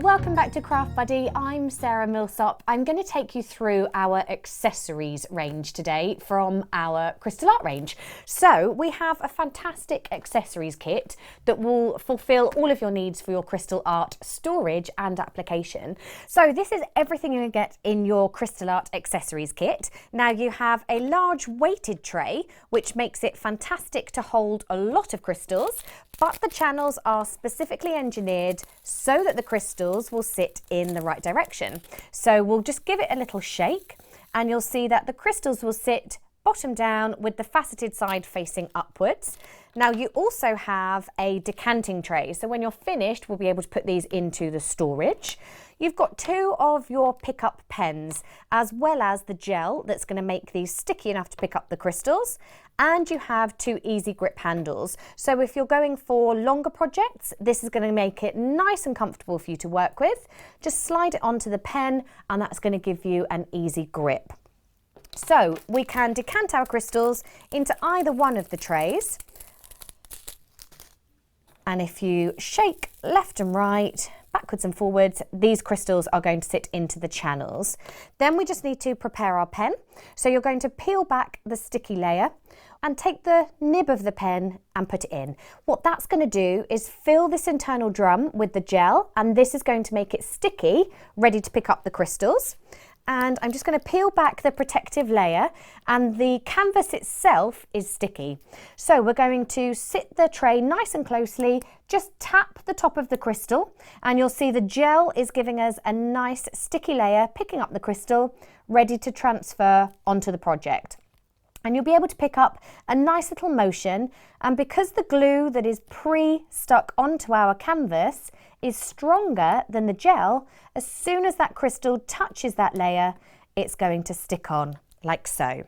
welcome back to Craft Buddy. I'm Sarah Millsop. I'm going to take you through our accessories range today from our crystal art range. So we have a fantastic accessories kit that will fulfill all of your needs for your crystal art storage and application. So this is everything you get in your crystal art accessories kit. Now you have a large weighted tray, which makes it fantastic to hold a lot of crystals, but the channels are specifically engineered so that the crystals will sit in the right direction. So we'll just give it a little shake and you'll see that the crystals will sit bottom down with the faceted side facing upwards. Now you also have a decanting tray, so when you're finished we'll be able to put these into the storage. You've got two of your pickup pens as well as the gel that's going to make these sticky enough to pick up the crystals, and you have two easy grip handles. So if you're going for longer projects, this is going to make it nice and comfortable for you to work with. Just slide it onto the pen and that's going to give you an easy grip. So we can decant our crystals into either one of the trays. And if you shake left and right, backwards and forwards, these crystals are going to sit into the channels. Then we just need to prepare our pen. So you're going to peel back the sticky layer and take the nib of the pen and put it in. What that's going to do is fill this internal drum with the gel, and this is going to make it sticky, ready to pick up the crystals. And I'm just going to peel back the protective layer, and the canvas itself is sticky. So we're going to sit the tray nice and closely, just tap the top of the crystal, and you'll see the gel is giving us a nice sticky layer, picking up the crystal, ready to transfer onto the project. And you'll be able to pick up a nice little motion, and because the glue that is pre-stuck onto our canvas is stronger than the gel, as soon as that crystal touches that layer, it's going to stick on like so.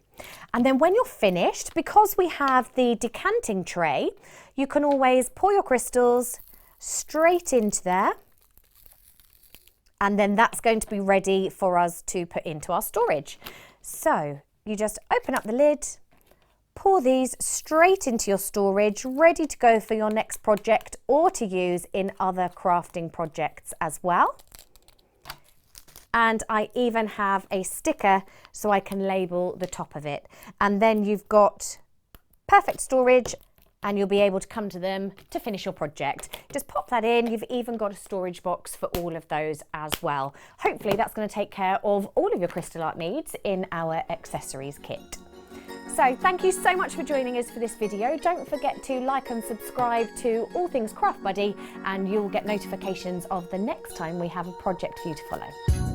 And then when you're finished, because we have the decanting tray, you can always pour your crystals straight into there, and then that's going to be ready for us to put into our storage. So you just open up the lid, pour these straight into your storage, ready to go for your next project or to use in other crafting projects as well. And I even have a sticker so I can label the top of it. And then you've got perfect storage and you'll be able to come to them to finish your project. Just pop that in. You've even got a storage box for all of those as well. Hopefully that's going to take care of all of your crystal art needs in our accessories kit. So thank you so much for joining us for this video. Don't forget to like and subscribe to All Things Craft Buddy, and you'll get notifications of the next time we have a project for you to follow.